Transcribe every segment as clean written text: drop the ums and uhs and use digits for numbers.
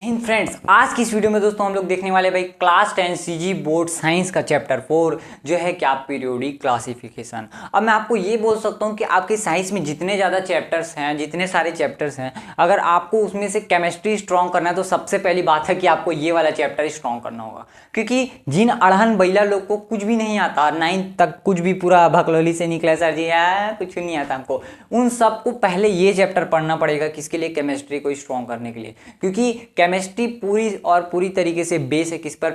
Hind friends, आज की इस वीडियो में दोस्तों हम लोग देखने वाले भाई क्लास 10 सीजी बोर्ड साइंस का चैप्टर 4 जो है क्या पीरियोडिक क्लासिफिकेशन। अब मैं आपको ये बोल सकता हूँ कि आपके साइंस में जितने ज़्यादा चैप्टर्स हैं, जितने सारे चैप्टर्स हैं, अगर आपको उसमें से केमिस्ट्री स्ट्रॉन्ग करना है तो सबसे पहली बात है कि आपको ये वाला चैप्टर स्ट्रॉन्ग करना होगा। क्योंकि जिन अड़हन बैला लोग को कुछ भी नहीं आता, 9th तक कुछ भी पूरा भकलोली से निकला सर जी कुछ नहीं आता हमको, उन सबको पहले ये चैप्टर पढ़ना पड़ेगा। किसके लिए? केमिस्ट्री को स्ट्रॉन्ग करने के लिए। क्योंकि केमिस्ट्री पूरी और पूरी तरीके से बेस है किस पर?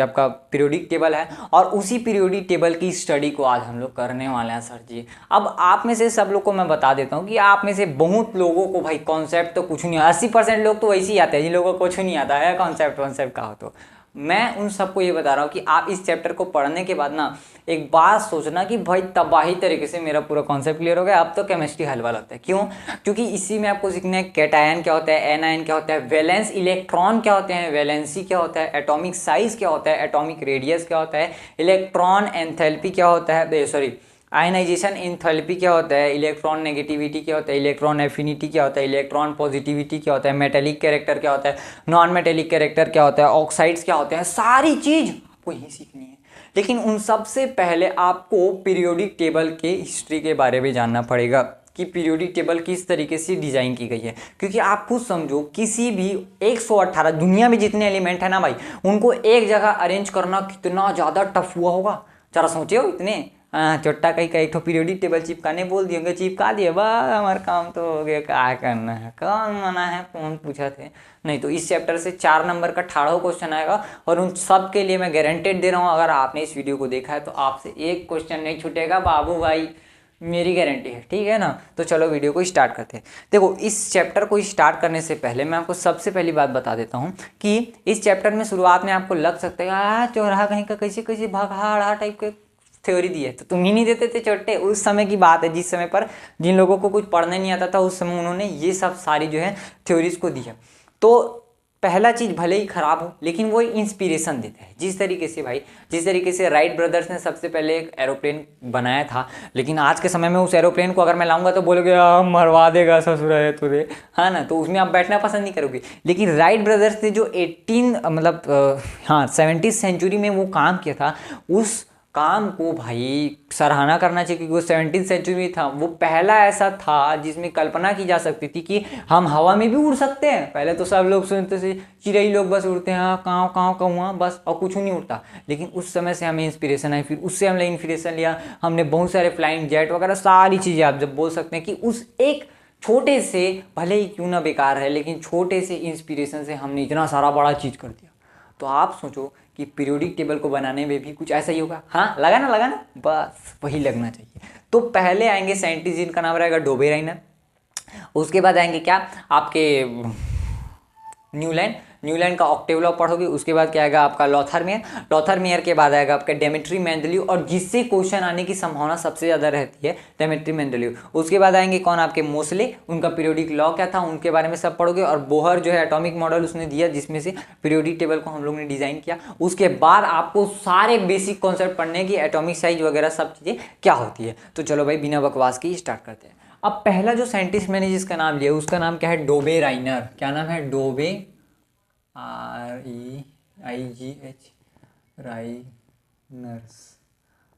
आपका पीरियोडिक टेबल है, और उसी पीरियोडिक टेबल की स्टडी को आज हम लोग करने वाले हैं सर जी। अब आप में से सब लोग को मैं बता देता हूँ कि आप में से बहुत लोगों को भाई कॉन्सेप्ट तो कुछ नहीं, 80% लोग तो वैसे ही आते हैं जिन लोगों को कुछ नहीं आता है कॉन्सेप्ट का हो। तो मैं उन सबको ये बता रहा हूँ कि आप इस चैप्टर को पढ़ने के बाद ना एक बात सोचना कि भाई तबाही तरीके से मेरा पूरा कॉन्सेप्ट क्लियर हो गया, अब तो केमिस्ट्री हलवा लगता है। क्यों? क्योंकि इसी में आपको सीखना है कैटायन क्या होता है, एनायन क्या होता है, वैलेंस इलेक्ट्रॉन क्या होते हैं, वैलेंसी क्या होता है, एटॉमिक साइज क्या होता है, एटॉमिक रेडियस क्या होता है, इलेक्ट्रॉन एंथैल्पी क्या होता है, आयनाइजेशन एंथैल्पी क्या होता है, इलेक्ट्रॉन नेगेटिविटी क्या होता है, इलेक्ट्रॉन एफिनिटी क्या होता है, इलेक्ट्रॉन पॉजिटिविटी क्या होता है, मेटेलिक कैरेक्टर क्या होता है, नॉन मेटेलिक कैरेक्टर क्या होता है, ऑक्साइड्स क्या होते हैं, सारी चीज आपको यही सीखनी है। लेकिन उन सबसे पहले आपको पीरियोडिक टेबल के हिस्ट्री के बारे में जानना पड़ेगा कि पीरियोडिक टेबल किस तरीके से डिजाइन की गई है। क्योंकि आप खुद समझो, किसी भी 118 दुनिया में जितने एलिमेंट है ना भाई, उनको एक जगह अरेंज करना कितना ज्यादा टफ हुआ होगा, जरा सोचिए। इतने चोट्टा कहीं का एक तो पीरियोडिक टेबल चिपकाने बोल दिए, चिपका दिए, बस हमारा काम तो हो गया। क्या करना है, कौन मना है, कौन पूछा थे? नहीं तो इस चैप्टर से 4 नंबर का 18 क्वेश्चन आएगा, और उन सब के लिए मैं गारंटेड दे रहा हूँ, अगर आपने इस वीडियो को देखा है तो आपसे एक क्वेश्चन नहीं छूटेगा बाबू भाई, मेरी गारंटी है। ठीक है ना? तो चलो वीडियो को स्टार्ट करते हैं। देखो, इस चैप्टर को स्टार्ट करने से पहले मैं आपको सबसे पहली बात बता देता हूँ कि इस चैप्टर में शुरुआत में आपको लग सकता है चौराहा कहीं का कैसे कैसे भागा टाइप के थ्योरी दी है, तो तुम ही नहीं देते थे छोटे। उस समय की बात है जिस समय पर जिन लोगों को कुछ पढ़ने नहीं आता था, उस समय उन्होंने ये सब सारी जो है थ्योरीज को दी है। तो पहला चीज भले ही खराब हो, लेकिन वो इंस्पिरेशन देता है। जिस तरीके से राइट ब्रदर्स ने सबसे पहले एक एरोप्लेन बनाया था, लेकिन आज के समय में उस एरोप्लेन को अगर मैं लाऊंगा तो बोलोगे मरवा देगा ससुर है तुझे, हाँ ना, तो उसमें आप बैठना पसंद नहीं करोगे। लेकिन राइट ब्रदर्स ने जो 17th सेंचुरी में वो काम किया था, उस काम को भाई सराहना करना चाहिए। क्योंकि वो 17th सेंचुरी में था, वो पहला ऐसा था जिसमें कल्पना की जा सकती थी कि हम हवा में भी उड़ सकते हैं। पहले तो सब लोग सुनते थे चिड़ै लोग बस उड़ते हैं, काँव काँव कौआ बस, और कुछ नहीं उड़ता। लेकिन उस समय से हमें इंस्पिरेशन आई, फिर उससे हमने इंस्पिरेशन लिया, हमने बहुत सारे फ्लाइंग जेट वगैरह सारी चीज़ें आप जब बोल सकते हैं कि उस एक छोटे से, भले ही क्यों ना बेकार है, लेकिन छोटे से इंस्पिरेशन से हमने इतना सारा बड़ा चीज़ कर दिया। तो आप सोचो कि पीरियोडिक टेबल को बनाने में भी कुछ ऐसा ही होगा। हाँ, लगा ना, बस वही लगना चाहिए। तो पहले आएंगे साइंटिस्ट जिनका नाम रहेगा डोबे राइनर। उसके बाद आएंगे क्या आपके न्यूलैंड का ऑक्टेव लॉ पढ़ोगे। उसके बाद क्या आएगा आपका लॉथर मेयर के बाद आएगा आपका डेमेट्री मेंडलीव, और जिससे क्वेश्चन आने की संभावना सबसे ज़्यादा रहती है डेमेट्री मेंडलीव। उसके बाद आएंगे कौन? आपके मोसले, उनका पीरियोडिक लॉ क्या था उनके बारे में सब पढ़ोगे। और बोहर जो है एटॉमिक मॉडल उसने दिया, जिसमें से पीरियोडिक टेबल को हम लोग ने डिजाइन किया। उसके बाद आपको सारे बेसिक कॉन्सेप्ट पढ़ने की, एटॉमिक साइज वगैरह सब चीज़ें क्या होती है। तो चलो भाई बिना बकवास की स्टार्ट करते हैं। अब पहला जो साइंटिस्ट मैंने जिसका नाम लिया उसका नाम क्या है? डोबे राइनर। क्या नाम है? डोबे REIGH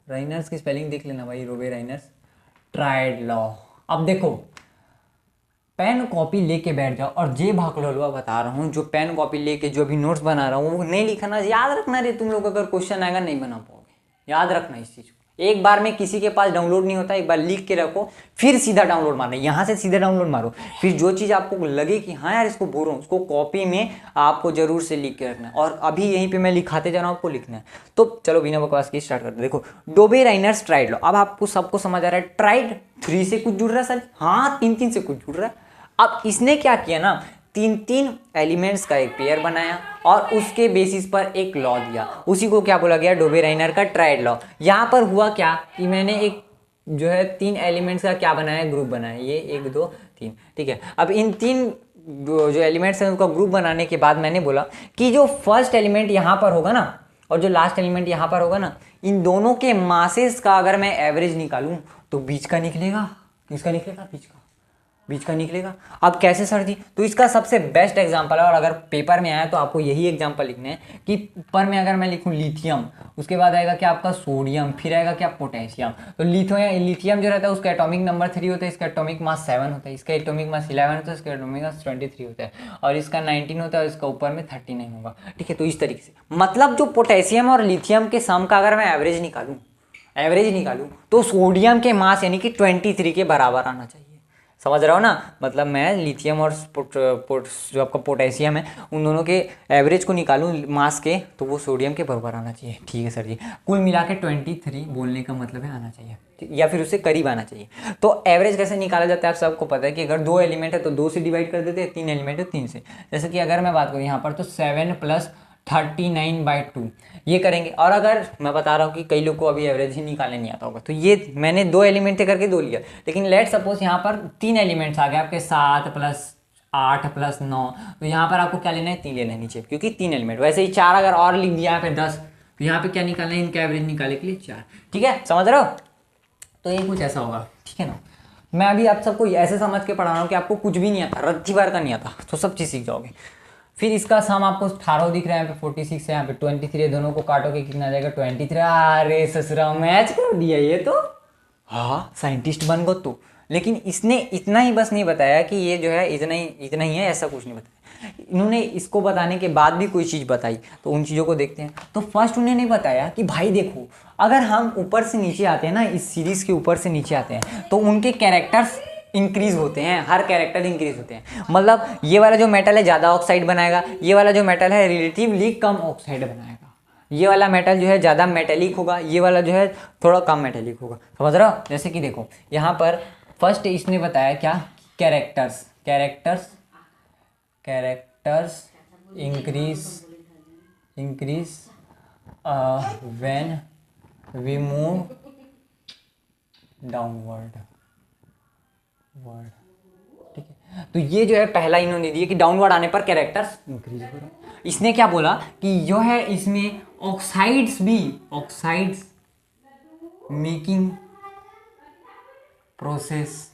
राइनर्स की स्पेलिंग देख लेना भाई, डोबे राइनर्स ट्राइड लॉ। अब देखो, पेन कॉपी लेके बैठ जाओ, और जे भाकलवा बता रहा हूँ, जो पेन कॉपी लेके जो भी नोट्स बना रहा हूँ वो नहीं लिखना, याद रखना रे। तुम लोग अगर क्वेश्चन आएगा नहीं बना पाओगे, याद रखना इस चीज़ को। एक बार में किसी के पास डाउनलोड नहीं होता, एक बार लिख के रखो, फिर सीधा डाउनलोड मारना, यहाँ से सीधा डाउनलोड मारो। फिर जो चीज़ आपको लगे कि हाँ यार इसको भूल रहा हूँ, उसको कॉपी में आपको जरूर से लिख के रखना है। और अभी यहीं पे मैं लिखाते जा रहा हूँ, आपको लिखना है। तो चलो बिना बकवास की स्टार्ट करते हैं। देखो, डोबे राइनर्स ट्राइड लॉ। अब आपको सबको समझ आ रहा है, ट्राइड 3 से कुछ जुड़ रहा है सर, हाँ 3 से कुछ जुड़ रहा है। अब इसने क्या किया ना, 3 एलिमेंट्स का एक पेयर बनाया, और उसके बेसिस पर एक लॉ दिया। उसी को क्या बोला गया? डोबे राइनर का ट्राइड लॉ। यहाँ पर हुआ क्या कि मैंने एक जो है 3 एलिमेंट्स का क्या बनाया? ग्रुप बनाया। ये 1 2 3, ठीक है। अब इन 3 जो एलिमेंट्स हैं उनका ग्रुप बनाने के बाद मैंने बोला कि जो फर्स्ट एलिमेंट यहाँ पर होगा ना, और जो लास्ट एलिमेंट यहाँ पर होगा ना, इन दोनों के मासेस का अगर मैं एवरेज निकालूं तो बीच का निकलेगा। किसका निकलेगा? बीच का। बीच का निकलेगा। अब कैसे सर जी? तो इसका सबसे बेस्ट एग्जांपल है, और अगर पेपर में आया तो आपको यही एग्जांपल लिखना है कि ऊपर में अगर मैं लिखूं लिथियम, उसके बाद आएगा क्या आपका सोडियम, फिर आएगा क्या पोटेशियम। तो लिथियम जो रहता है उसका एटॉमिक नंबर 3 होता है, इसका एटॉमिक मास 7 होता है, इसका एटॉमिक मास 11 होता है, इसका एटॉमिक मास 23 होता है, और इसका 19 होता है, और इसका ऊपर में 39 होगा। ठीक है, तो इस तरीके से मतलब जो पोटेशियम और लिथियम के सम का अगर मैं एवरेज निकालूं तो सोडियम के मास यानी कि 23 के बराबर आना चाहिए। समझ रहा हो ना? मतलब मैं लिथियम और जो आपका पोटेशियम है उन दोनों के एवरेज को निकालूं मास के, तो वो सोडियम के बराबर आना चाहिए। ठीक है सर जी, कुल मिला के 23 बोलने का मतलब है आना चाहिए, या फिर उससे करीब आना चाहिए। तो एवरेज कैसे निकाला जाता है आप सबको पता है कि अगर 2 एलिमेंट है तो 2 से डिवाइड कर देते हैं, 3 एलिमेंट है 3 से। जैसे कि अगर मैं बात करूँ यहाँ पर तो 7 + 39/2 ये करेंगे। और अगर मैं बता रहा हूँ कि कई लोग को अभी एवरेज ही निकालने नहीं आता होगा, तो ये मैंने 2 एलिमेंट थे करके 2 लिया, लेकिन लेट सपोज यहाँ पर 3 एलिमेंट्स आ गए आपके 7 + 8 + 9, तो यहाँ पर आपको क्या लेना है? 3 लेना है नीचे, क्योंकि 3 एलिमेंट। वैसे ही 4 अगर और लिख दिया यहाँ पे 10, तो यहाँ पे क्या निकालना है? इनका एवरेज निकालने के लिए 4। ठीक है, समझ रहे हो? तो ये कुछ ऐसा होगा। ठीक है ना? मैं अभी आप सबको ऐसे समझ के पढ़ा रहा हूँ कि आपको कुछ भी नहीं आता, रत्ती बार का नहीं आता, तो सब चीज़ सीख जाओगे। फिर इसका सम आपको 18 दिख रहा है, यहाँ पे 46 है, यहाँ पे 23 है, दोनों को काटोगे कितना आ जाएगा? 23। अरे ससुरा मैच कर दिया ये तो, हाँ साइंटिस्ट बन गो तू। लेकिन इसने इतना ही बस नहीं बताया कि ये जो है इतना ही है, ऐसा कुछ नहीं बताया। इन्होंने इसको बताने के बाद भी कोई चीज़ बताई, तो उन चीज़ों को देखते हैं। तो फर्स्ट उन्होंने बताया कि भाई देखो, अगर हम ऊपर से नीचे आते हैं ना, इस सीरीज़ के ऊपर से नीचे आते हैं, तो उनके कैरेक्टर्स इंक्रीज होते हैं, हर कैरेक्टर इंक्रीज होते हैं। मतलब ये वाला जो मेटल है ज़्यादा ऑक्साइड बनाएगा, ये वाला जो मेटल है रिलेटिवली कम ऑक्साइड बनाएगा, ये वाला मेटल जो है ज़्यादा मेटेलिक होगा, ये वाला जो है थोड़ा कम मेटेलिक होगा। समझ रहे हो? जैसे कि देखो यहाँ पर फर्स्ट इसने बताया क्या? Characters increase when we move downward. ठीक है, तो ये जो है पहला इन्होंने दिया कि डाउनवर्ड आने पर कैरेक्टर्स इंक्रीज हो रहे हैं। इसने क्या बोला कि जो है इसमें oxides making process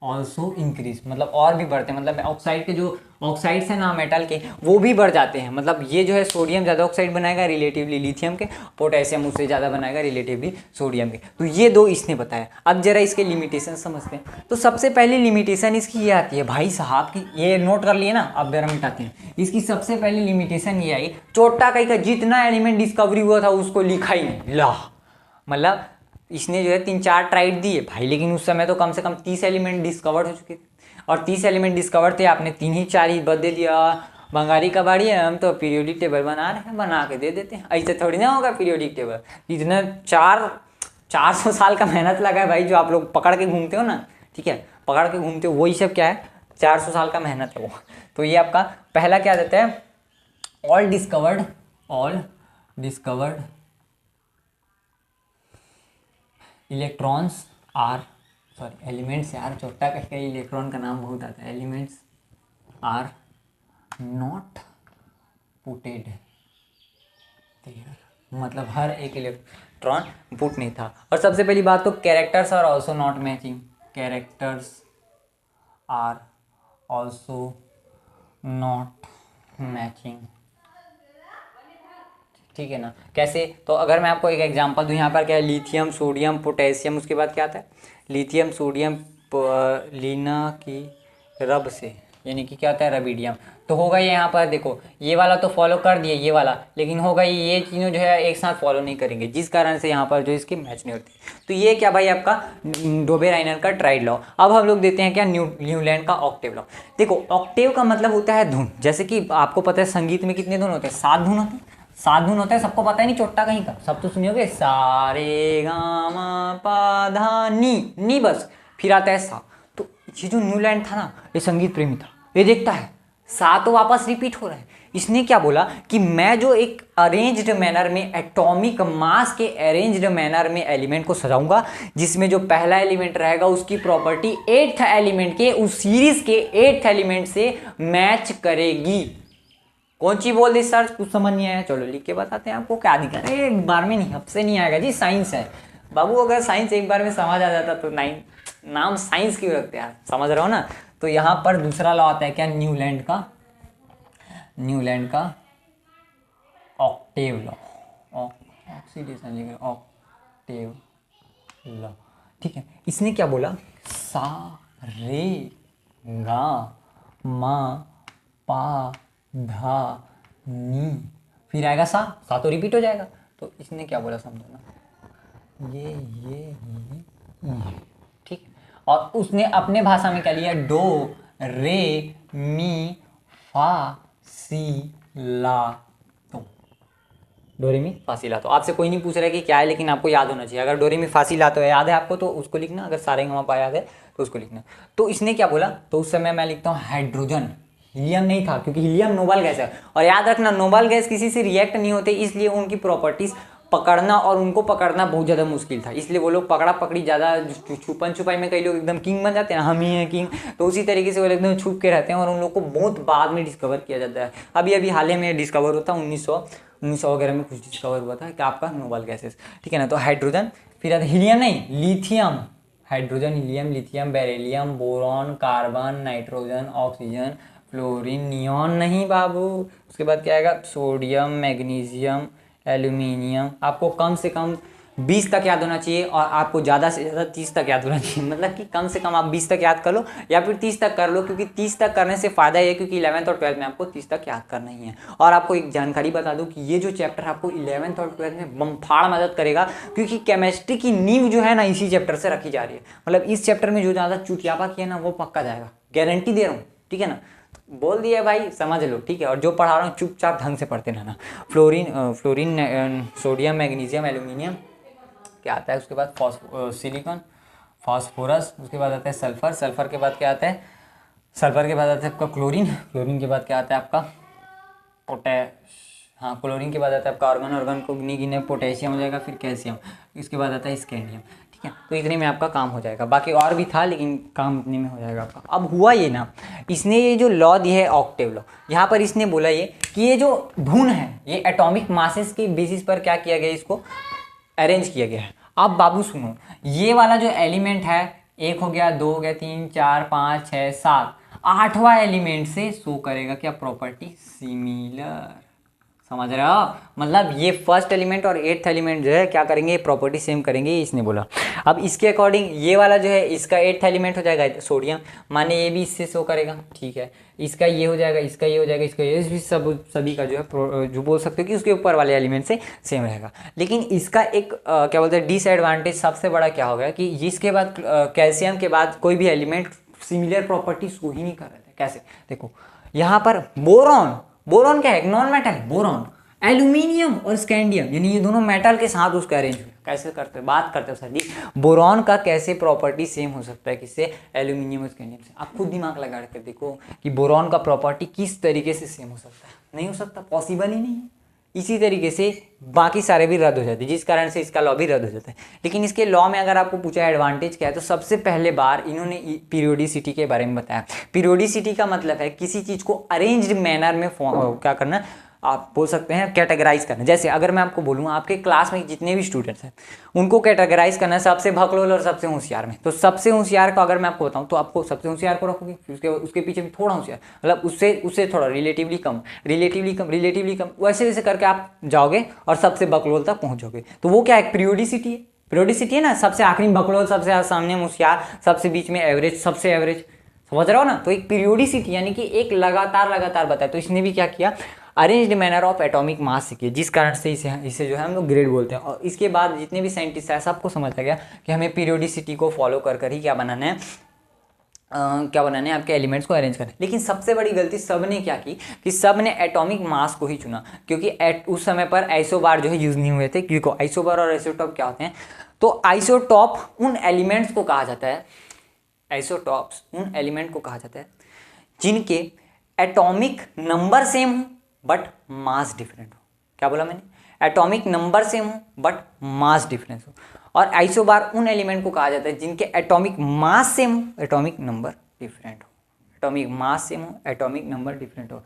also increase, मतलब और भी बढ़ते हैं। मतलब ऑक्साइड के जो ऑक्साइड्स हैं ना मेटल के, वो भी बढ़ जाते हैं। मतलब ये जो है सोडियम ज़्यादा ऑक्साइड बनाएगा रिलेटिवली लिथियम के, पोटेशियम उससे ज़्यादा बनाएगा रिलेटिवली सोडियम के। तो ये 2 इसने बताया। अब जरा इसके लिमिटेशन समझते हैं। तो सबसे पहली लिमिटेशन इसकी ये आती है भाई साहब की, ये नोट कर लिए ना, अब जरा मिटाते हैं। इसकी सबसे पहली लिमिटेशन ये आई, चोटा कहीं का जितना एलिमेंट डिस्कवरी हुआ था उसको लिखा ही नहीं। ला मतलब इसने जो है 3-4 ट्राइड दिए भाई, लेकिन उस समय तो कम से कम 30 एलिमेंट डिस्कवर्ड हो चुके थे, और 30 एलिमेंट डिस्कवर्ड थे, आपने 3 ही 4 ही बदल दिया। बंगाली का बाड़ी है, हम तो पीरियोडिक टेबल बना रहे हैं, बना के दे देते हैं। ऐसे थोड़ी ना होगा पीरियोडिक टेबल। इतना 400 साल का मेहनत लगा है भाई, जो आप लोग पकड़ के घूमते हो ना, ठीक है, पकड़ के घूमते हो, वही सब क्या है? 400 साल का मेहनत है वो। तो ये आपका पहला क्या देता है? All discovered electrons are, sorry elements यार, छोटा कहीं इलेक्ट्रॉन का नाम बहुत आता है। Elements are not putted there, मतलब हर एक इलेक्ट्रॉन पुट नहीं था। और सबसे पहली बात तो characters are also not matching, characters are also not matching. ठीक है ना? कैसे? तो अगर मैं आपको एक एग्जांपल दूं, यहाँ पर क्या है? लिथियम, सोडियम, पोटेशियम, उसके बाद क्या आता है? लिथियम, सोडियम, लीना की रब से, यानी कि क्या होता है? रबीडियम। तो होगा ये यहाँ पर देखो, ये वाला तो फॉलो कर दिए ये वाला, लेकिन होगा ये तीनों जो है एक साथ फॉलो नहीं करेंगे, जिस कारण से यहाँ पर जो इसकी मैच नहीं होती। तो ये क्या भाई? आपका डोबे-राइनर का ट्राइड लॉ। अब हम लोग देते हैं क्या? न्यूलैंड का ऑक्टेव लॉ। देखो ऑक्टेव का मतलब होता है धुन। जैसे कि आपको पता है संगीत में कितने धुन होते हैं? 7 धुन होते हैं। 7 धुन होता है, सबको पता है नहीं? चोट्टा कहीं का सब तो सुनियोगे, सा रे गा मा पा धा नी बस, फिर आता है सा। तो ये जो न्यूलैंड था ना, ये संगीत प्रेमी था, ये देखता है सा तो वापस रिपीट हो रहा है। इसने क्या बोला कि मैं जो एक अरेंज्ड मैनर में, एटॉमिक मास के अरेंज्ड मैनर में एलिमेंट को सजाऊंगा, जिसमें जो पहला एलिमेंट रहेगा उसकी प्रॉपर्टी 8th एलिमेंट के, उस सीरीज के 8th एलिमेंट से मैच करेगी। कौन सी बोल दी सर? कुछ समझ नहीं आया? चलो लिख के बताते हैं आपको। क्या दिक्कत है? एक बार में नहीं, अब से नहीं आएगा जी, साइंस है बाबू। अगर साइंस एक बार में समझ आ जाता तो 9 नाम साइंस क्यों रखते हैं आप, समझ रहे हो ना। तो यहाँ पर दूसरा लॉ आता है क्या, न्यूलैंड का ऑक्टेव लॉ, ऑक्सीडेशन लिख ऑक्टेव लॉ, ठीक है। इसने क्या बोला, सा रे गा मा पा धा नी, फिर आएगा सा तो रिपीट हो जाएगा। तो इसने क्या बोला समझो ना, ये ठीक है। और उसने अपने भाषा में क्या लिया, डो रे मी फा सी ला तो, डोरेमी फासिला। तो आपसे कोई नहीं पूछ रहा है कि क्या है, लेकिन आपको याद होना चाहिए। अगर डोरेमी फासिला तो याद है आपको तो उसको लिखना, अगर सारेगामापा याद है तो उसको लिखना। तो इसने क्या बोला, तो उस समय मैं लिखता हूँ हाइड्रोजन, हीलियम नहीं था क्योंकि हीलियम नोबल गैस है। और याद रखना नोबल गैस किसी से रिएक्ट नहीं होते, इसलिए उनकी प्रॉपर्टीज पकड़ना और उनको पकड़ना बहुत ज़्यादा मुश्किल था, इसलिए वो लोग पकड़ा पकड़ी ज़्यादा, छुपन छुपाई में कई लोग एकदम किंग बन जाते हैं, हम ही हैं किंग, तो उसी तरीके से वो एकदम छुप के रहते हैं और उन लोग को बहुत बाद में डिस्कवर किया जाता है। अभी अभी हाल ही में डिस्कवर होता है 1900 वगैरह में कुछ डिस्कवर हुआ था कि आपका नोबल गैसेस, ठीक है ना। तो हाइड्रोजन, फिर हीलियम नहीं lithium, hydrogen helium lithium beryllium boron carbon nitrogen oxygen fluorine neon नहीं बाबू। उसके बाद क्या आएगा, सोडियम मैग्नीशियम एल्यूमिनियम। आपको कम से कम 20 तक याद होना चाहिए और आपको ज़्यादा से ज़्यादा 30 तक याद होना चाहिए, मतलब कि कम से कम आप 20 तक याद कर लो या फिर 30 तक कर लो, क्योंकि 30 तक करने से फ़ायदा ये क्योंकि 11th और 12th में आपको 30 तक याद करना ही है। और आपको एक जानकारी बता दूं कि ये जो चैप्टर आपको 11th और 12th में बम्फाड़ मदद करेगा, क्योंकि केमिस्ट्री की नींव जो है ना इसी चैप्टर से रखी जा रही है। मतलब इस चैप्टर में जो ज़्यादा चुटियापा किया ना वो पक्का जाएगा, गारंटी दे रहा हूँ, ठीक है ना। बोल दिया भाई, समझ लो, ठीक है। और जो पढ़ा रहा हूँ चुपचाप ढंग से पढ़ते रहना। फ्लोरीन सोडियम मैग्नीशियम एल्यूमिनियम क्या आता है, उसके बाद सिलिकॉन फास्फोरस, उसके बाद आता है सल्फर, सल्फर के बाद क्या आता है, सल्फर के बाद आता है आपका क्लोरीन, क्लोरीन के बाद क्या आता है आपका क्लोरीन के बाद आता है आपका ऑर्गन, ऑर्गन को गिने गिने पोटेशियम हो जाएगा, फिर कैल्शियम, इसके बाद आता है स्कैंडियम, ठीक है। तो इतने में आपका काम हो जाएगा, बाकी और भी था लेकिन काम इतने में हो जाएगा आपका। अब हुआ ये ना, इसने ये जो लॉ दिया है ऑक्टेव लॉ, यहाँ पर इसने बोला ये कि ये जो धुन है ये एटॉमिक मासेस के बेसिस पर क्या किया गया, इसको अरेंज किया गया है। अब बाबू सुनो, ये वाला जो एलिमेंट है, एक हो गया, दो हो गया, 3 4 5 6 7, 8वां एलिमेंट से शो करेगा क्या, प्रॉपर्टी सिमिलर, समझ रहे हो। मतलब ये फर्स्ट एलिमेंट और 8th एलिमेंट जो है क्या करेंगे, प्रॉपर्टी सेम करेंगे, इसने बोला। अब इसके अकॉर्डिंग ये वाला जो है इसका 8th एलिमेंट हो जाएगा सोडियम, माने ये भी इससे शो करेगा, ठीक है। इसका ये हो जाएगा, इसका ये हो जाएगा, इसका ये भी, सभी का जो है जो बोल सकते हो कि उसके ऊपर वाले एलिमेंट से सेम रहेगा। लेकिन इसका एक क्या बोलते हैं डिसएडवांटेज सबसे बड़ा क्या हो गया कि इसके बाद कैल्शियम के बाद कोई भी एलिमेंट सिमिलर प्रॉपर्टी शो ही नहीं कर रहे थे। कैसे, देखो यहाँ पर बोरॉन क्या है, नॉन मेटल, बोरॉन एल्यूमिनियम और स्कैंडियम यानी ये दोनों मेटल के साथ उसका अरेंज हुआ। कैसे करते बात करते हो सर जी, बोरॉन का कैसे प्रॉपर्टी सेम हो सकता है किससे, एल्यूमिनियम और स्कैंडियम से। आप खुद दिमाग लगा कर देखो कि बोरॉन का प्रॉपर्टी किस तरीके से सेम हो सकता है, नहीं हो सकता, पॉसिबल ही नहीं है। इसी तरीके से बाकी सारे भी रद्द हो जाते हैं, जिस कारण से इसका लॉ भी रद्द हो जाता है। लेकिन इसके लॉ में अगर आपको पूछा एडवांटेज क्या है, तो सबसे पहले बार इन्होंने पीरियोडिसिटी के बारे में बताया। पीरियोडिसिटी का मतलब है किसी चीज़ को अरेंज्ड मैनर में क्या करना, आप बोल सकते हैं कैटेगराइज करना। जैसे अगर मैं आपको बोलूँ आपके क्लास में जितने भी स्टूडेंट्स हैं उनको कैटेगराइज करना है सबसे भकलोल और सबसे होशियार में। तो सबसे होशियार को अगर मैं आपको बताऊँ तो आपको सबसे होशियार को रखोगे, फिर उसके पीछे भी थोड़ा होशियार, मतलब उससे थोड़ा रिलेटिवली कम, वैसे वैसे करके आप जाओगे और सबसे बकलोल तक पहुँचोगे। तो वो क्या है, पीरियोडिसिटी है। पीरियोडिसिटी है ना, सबसे आखिरी में बकलोल, सबसे सामने होशियार, सबसे बीच में एवरेज, सबसे एवरेज, समझ रहे हो ना। तो एक पीरियोडिसिटी यानी कि एक लगातार बताया। तो इसने भी क्या किया, arranged manner of atomic mass सीखे, जिस कारण से इसे जो है हम लोग ग्रेड बोलते हैं। और इसके बाद जितने भी साइंटिस्ट हैं सबको समझ आ गया कि हमें पीरियोडिसिटी को फॉलो कर ही क्या बनाना है, आपके एलिमेंट्स को अरेंज करना है। लेकिन सबसे बड़ी गलती सबने क्या की कि सबने एटॉमिक मास को ही चुना, क्योंकि उस समय पर आइसोबार जो है यूज नहीं हुए थे। क्योंकि आइसोबार और आइसोटॉप क्या होते हैं, तो आइसोटॉप उन एलिमेंट्स को कहा जाता है, आइसोटॉप्स उन एलिमेंट को कहा जाता है जिनके एटॉमिक नंबर सेम हो बट मास डिफरेंट हो। क्या बोला मैंने, एटॉमिक नंबर सेम हो बट मास डिफरेंस हो। और आइसोबार उन एलिमेंट को कहा जाता है जिनके एटॉमिक मास सेम हो, एटॉमिक नंबर डिफरेंट हो, एटॉमिक मास सेम हो, एटॉमिक नंबर डिफरेंट हो।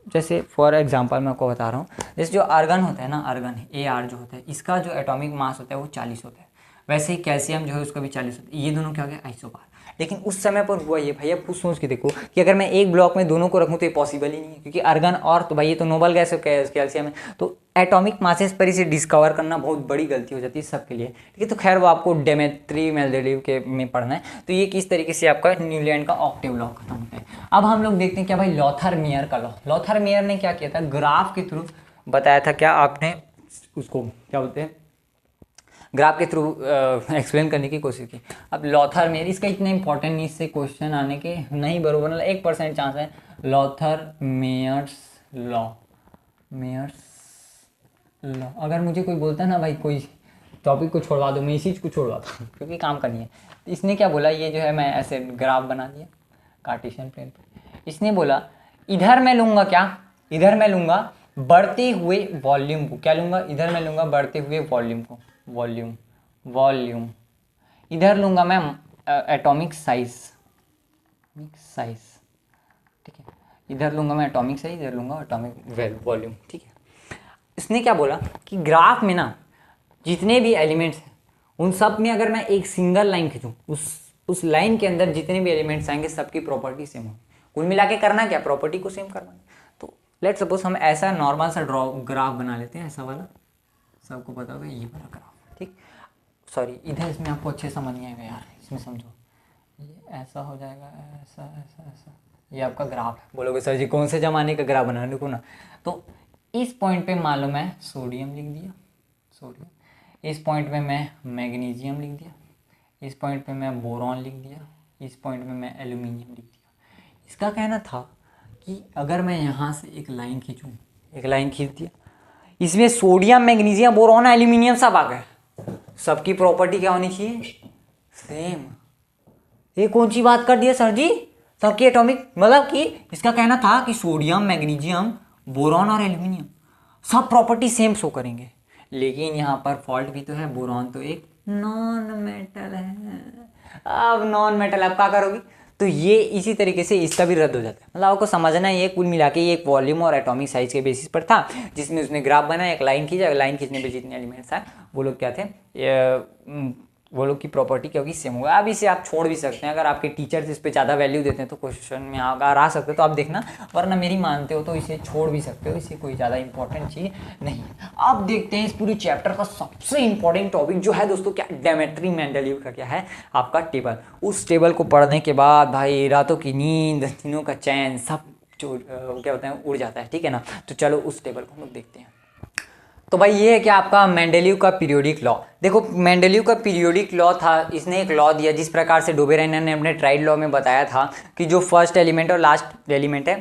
जैसे फॉर एग्जांपल मैं आपको बता रहा हूँ, जैसे जो आर्गन होता है ना, आर्गन AR जो होता है, इसका जो एटॉमिक मास होता है वो 40 होता है। वैसे ही कैल्शियम जो है उसका भी 40 होता है। ये दोनों क्या हो गया, आइसोबार। लेकिन उस समय पर हुआ ये भाई, अब खुद सोच के देखो कि अगर मैं एक ब्लॉक में दोनों को रखूँ तो ये पॉसिबल ही नहीं है, क्योंकि अर्गन और तो भाई ये तो नोबल गैस है कैल्शियम है, तो एटॉमिक मासेस पर इसे डिस्कवर करना बहुत बड़ी गलती हो जाती है सबके लिए। ठीक है, तो खैर वो आपको डेमेट्री मेंडेलीव के में पढ़ना है। तो ये किस तरीके से आपका न्यूलैंड का ऑक्टेव लॉ खत्म होता है। अब हम लोग देखते हैं क्या भाई, लॉथर मेयर का लॉ। लॉथर मेयर ने क्या किया था, ग्राफ के थ्रू बताया था, क्या आपने उसको क्या बोलते हैं, ग्राफ के थ्रू एक्सप्लेन करने की कोशिश की। अब लॉथर मेयर, इसका इतना इंपॉर्टेंट नहीं, इससे क्वेश्चन आने के नहीं बरोबर 1% चांस है। Lothar Meyer's law, Meyer's law, अगर मुझे कोई बोलता है ना भाई कोई टॉपिक को छोड़वा दो, मैं इसी चीज़ को छुड़वाता हूँ क्योंकि काम करनी है। तो इसने क्या बोला, ये जो है मैं ऐसे ग्राफ बना दिया कार्टेशियन प्लेन पे। इसने बोला इधर मैं लूँगा क्या, इधर मैं लूँगा बढ़ते हुए वॉल्यूम को, क्या लूँगा, इधर मैं लूँगा बढ़ते हुए वॉल्यूम को, वॉल्यूम वॉल्यूम, इधर लूँगा मैं एटॉमिक साइज, साइज, ठीक है, इधर लूँगा मैं एटॉमिक साइज, इधर लूँगा एटॉमिक वॉल्यूम, ठीक है। इसने क्या बोला कि ग्राफ में ना जितने भी एलिमेंट्स हैं उन सब में अगर मैं एक सिंगल लाइन खींचूं, उस लाइन के अंदर जितने भी एलिमेंट्स आएंगे सबकी प्रॉपर्टी सेम होगी। कुल मिला के करना क्या, प्रॉपर्टी को सेम करना है। तो लेट सपोज हम ऐसा नॉर्मल सा ग्राफ बना लेते हैं, ऐसा वाला, सबको पता होगा ये वाला ग्राफ, ठीक। सॉरी इधर इसमें आपको अच्छे समझ नहीं आएगा यार, इसमें समझो, ये ऐसा हो जाएगा, ऐसा ऐसा ऐसा, ये आपका ग्राफ है। बोलोगे सर जी कौन से ज़माने का ग्राफ बना, देखो ना। तो इस पॉइंट पे मान लो मैं सोडियम लिख दिया, सोडियम, इस पॉइंट पे मैं मैग्नीशियम लिख दिया, इस पॉइंट पे मैं बोरॉन लिख दिया, इस पॉइंट पे मैं एल्यूमिनियम लिख दिया। इसका कहना था कि अगर मैं यहाँ से एक लाइन खींचूँ, एक लाइन खींच दिया, इसमें सोडियम मैग्नीशियम बोरॉन एल्यूमिनियम सब आ गए, सबकी प्रॉपर्टी क्या होनी चाहिए, सेम। ये कौन सी बात कर दिया सर जी, सबकी एटॉमिक, मतलब कि इसका कहना था कि सोडियम मैग्नीशियम बोरॉन और एल्यूमिनियम सब प्रॉपर्टी सेम शो करेंगे। लेकिन यहाँ पर फॉल्ट भी तो है, बोरॉन तो एक नॉन मेटल है। अब नॉन मेटल आप क्या करोगी, तो ये इसी तरीके से इसका भी रद्द हो जाता है। मतलब आपको समझना है, ये कुल मिला के ये एक वॉल्यूम और एटॉमिक साइज के बेसिस पर था, जिसमें उसने ग्राफ बनाया, एक लाइन खींचा, लाइन खींचने पे जितने एलिमेंट्स आए वो लोग क्या थे, वो लोग की प्रॉपर्टी क्या होगी, सेम होगा। अब इसे आप छोड़ भी सकते हैं, अगर आपके टीचर्स इस पे ज़्यादा वैल्यू देते हैं तो क्वेश्चन में अगर आ सकते हो तो आप देखना, वरना मेरी मानते हो तो इसे छोड़ भी सकते हो, इसे कोई ज़्यादा इंपॉर्टेंट चीज़ नहीं। अब देखते हैं इस पूरी चैप्टर का सबसे इंपॉर्टेंट टॉपिक जो है दोस्तों, क्या, डेमेट्री मेंडेलीव का क्या है आपका टेबल। उस टेबल को पढ़ने के बाद भाई रातों की नींद, दिनों का चैन सब जो क्या होता है उड़ जाता है, ठीक है ना। तो चलो उस टेबल को हम लोग देखते हैं। तो भाई ये है कि आपका मेंडेलीव का पीरियोडिक लॉ। देखो मेंडेलीव का पीरियोडिक लॉ था, इसने एक लॉ दिया जिस प्रकार से डोबेरेनर ने अपने ट्राइड लॉ में बताया था कि जो फर्स्ट एलिमेंट और लास्ट एलिमेंट है,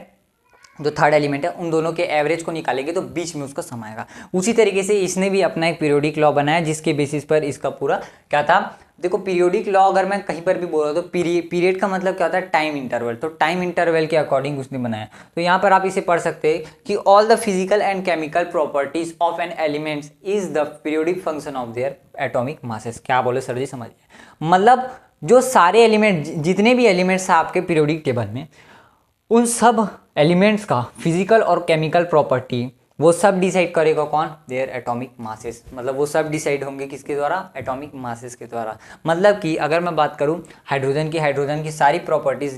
जो थर्ड एलिमेंट है, उन दोनों के एवरेज को निकालेंगे तो बीच में उसका सम आएगा। उसी तरीके से इसने भी अपना एक पीरियोडिक लॉ बनाया जिसके बेसिस पर इसका पूरा क्या था। देखो पीरियोडिक लॉ अगर मैं कहीं पर भी बोल रहा हूँ तो पीरियड का मतलब क्या होता है, टाइम इंटरवल। तो टाइम इंटरवल के अकॉर्डिंग उसने बनाया। तो यहाँ पर आप इसे पढ़ सकते हैं कि all the physical and chemical properties of an elements is the periodic function of their atomic masses. क्या बोले सर जी, समझिए, मतलब जो सारे एलिमेंट, जितने भी एलिमेंट्स हैं आपके पीरियोडिक टेबल में, उन सब एलिमेंट्स का फिजिकल और केमिकल प्रॉपर्टी वो सब डिसाइड करेगा कौन, देयर एटॉमिक मासेस। मतलब वो सब डिसाइड होंगे किसके द्वारा, एटॉमिक मासेस के द्वारा। मतलब कि अगर मैं बात करूं हाइड्रोजन की सारी प्रॉपर्टीज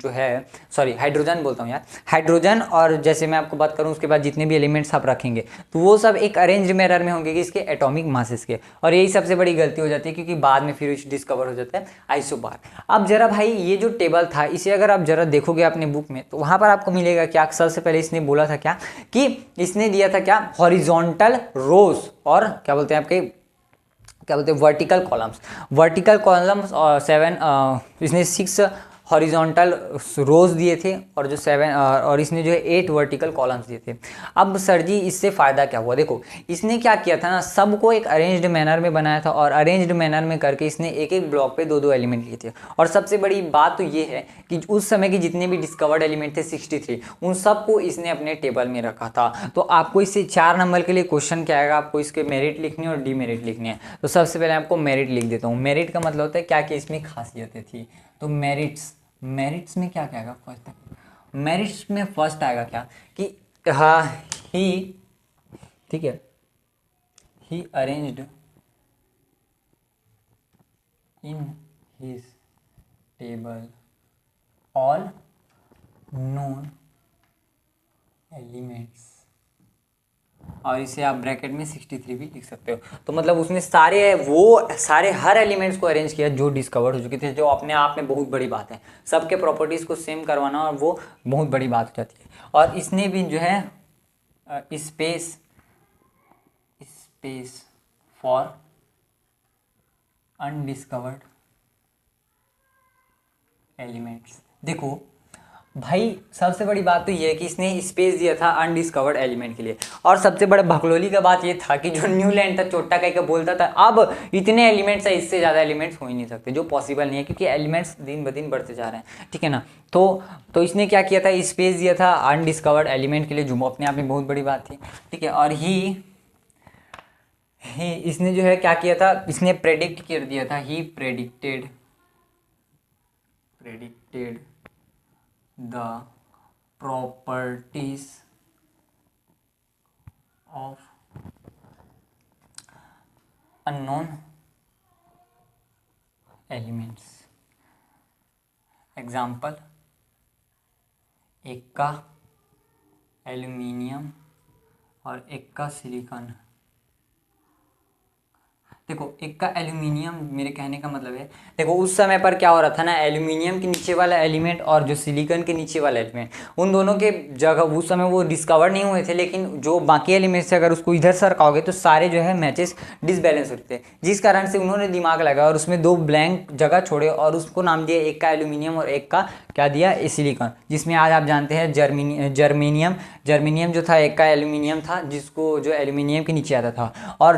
जो है, सॉरी हाइड्रोजन बोलता हूं यार, हाइड्रोजन, और जैसे मैं आपको बात करूं उसके बाद जितने भी एलिमेंट्स आप रखेंगे तो वो सब एक अरेंज मिरर में होंगे किसके, एटॉमिक मासेस के। और यही सबसे बड़ी गलती हो जाती है क्योंकि बाद में फिर डिस्कवर हो जाता है आइसोबार। अब जरा भाई ये जो टेबल था इसे अगर आप जरा देखोगे अपने बुक में तो वहां पर आपको मिलेगा क्या, सबसे पहले इसने बोला था क्या कि इसने दिया था क्या, हॉरिजॉन्टल रोज और क्या बोलते हैं आपके, क्या बोलते हैं, वर्टिकल कॉलम्स। वर्टिकल कॉलम्स और 7, इसने 6 हॉरिजॉन्टल रोज दिए थे और जो 7 और इसने जो है 8 वर्टिकल कॉलम्स दिए थे। अब सर जी इससे फ़ायदा क्या हुआ, देखो इसने क्या किया था ना, सबको एक अरेंज्ड मैनर में बनाया था और अरेंज्ड मैनर में करके इसने एक एक ब्लॉक पे 2-2 एलिमेंट लिए थे। और सबसे बड़ी बात तो ये है कि उस समय के जितने भी डिस्कवर्ड एलिमेंट थे 63, उन सबको इसने अपने टेबल में रखा था। तो आपको इससे 4 नंबर के लिए क्वेश्चन क्या आएगा, आपको इसके मेरिट लिखनी है और डीमेरिट लिखनी है। तो सबसे पहले आपको मेरिट लिख देता हूँ। मेरिट का मतलब होता है क्या कि इसमें खासियतें थी। तो मेरिट्स में क्या क्या आएगा, फर्स्ट, मेरिट्स में फर्स्ट आएगा क्या कि हाँ ही, ठीक है, he arranged in his table all known elements, और इसे आप ब्रैकेट में 63 भी लिख सकते हो। तो मतलब उसने सारे हर एलिमेंट्स को अरेंज किया जो डिस्कवर्ड हो चुके थे, जो अपने आप में बहुत बड़ी बात है। सबके प्रॉपर्टीज़ को सेम करवाना, और वो बहुत बड़ी बात हो जाती है। और इसने भी जो है स्पेस फॉर अनडिस्कवर्ड एलिमेंट्स। देखो भाई, सबसे बड़ी बात तो ये है कि इसने स्पेस दिया था अनडिस्कवर्ड एलिमेंट के लिए। और सबसे बड़ा भगलोली का बात ये था कि जो न्यू लैंड था, चोट्टा कह के बोलता था अब इतने एलिमेंट्स है, इससे ज़्यादा एलिमेंट्स हो ही नहीं सकते, जो पॉसिबल नहीं है क्योंकि एलिमेंट्स दिन ब दिन बढ़ते जा रहे हैं, ठीक है ना। तो इसने क्या किया था, स्पेस दिया था अनडिस्कवर्ड एलिमेंट के लिए, जो अपने आप में बहुत बड़ी बात थी, ठीक है। और इसने जो है क्या किया था, इसने प्रेडिक्ट कर दिया था, ही predicted the properties of unknown elements। Example, एक का एल्यूमिनियम और एक का सिलिकॉन। देखो, एक का एल्यूमिनियम, मेरे कहने का मतलब है, देखो उस समय पर क्या हो रहा था ना, एल्यूमिनियम के नीचे वाला एलिमेंट और जो सिलिकॉन के नीचे वाला एलिमेंट, उन दोनों के जगह उस समय वो डिस्कवर नहीं हुए थे, लेकिन जो बाकी एलिमेंट्स से अगर उसको इधर सरकाओगे तो सारे जो है मैचेस डिसबैलेंस होते थे, जिस कारण से उन्होंने दिमाग लगाया और उसमें 2 ब्लैंक जगह छोड़े और उसको नाम दिया एक का एल्यूमिनियम और एक का क्या दिया, सिलिकॉन, जिसमें आज आप जानते हैं जर्मेनियम जो था एक का एल्यूमिनियम था, जिसको जो एल्यूमिनियम के नीचे आता था। और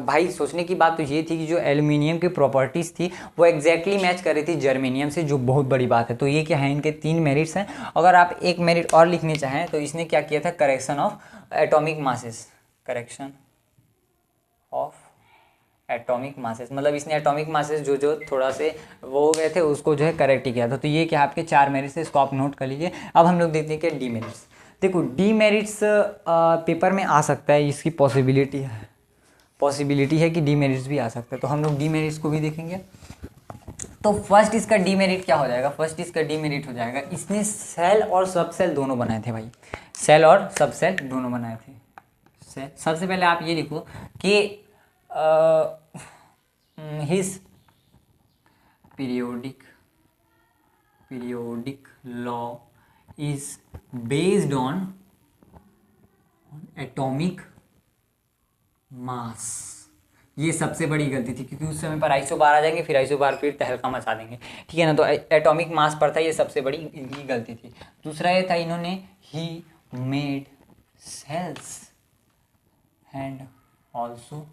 भाई सोचने की बात तो ये थी कि जो एल्यूमिनियम की प्रॉपर्टीज़ थी वो एग्जैक्टली मैच कर रही थी जर्मेनियम से, जो बहुत बड़ी बात है। तो ये क्या है, इनके 3 मेरिट्स हैं। अगर आप एक मेरिट और लिखने चाहें तो इसने क्या किया था, करेक्शन ऑफ एटॉमिक मासेस, मतलब इसने एटॉमिक मासेस जो थोड़ा से वो हो गए थे उसको जो है करेक्ट किया था। तो ये क्या आपके 4 मेरिट्स है, इसको आप नोट कर लीजिए। अब हम लोग देखते हैं कि डीमेरिट्स। देखो, डीमेरिट्स पेपर में आ सकता है, इसकी पॉसिबिलिटी है कि डीमेरिट्स भी आ सकता है, तो हम लोग डीमेरिट्स को भी देखेंगे। तो फर्स्ट इसका डीमेरिट क्या हो जाएगा, इसने सेल और सबसेल दोनों बनाए थे भाई, सेल और सबसेल दोनों बनाए थे। सबसे पहले आप ये लिखो कि his periodic law is based on atomic mass। ये सबसे बड़ी गलती थी, क्योंकि उस समय पर आइसोबार आ जाएंगे, फिर आइसोबार फिर तहलका मचा देंगे, ठीक है ना। तो एटॉमिक मास पर था, ये सबसे बड़ी इनकी गलती थी। दूसरा ये था, इन्होंने ही made cells and also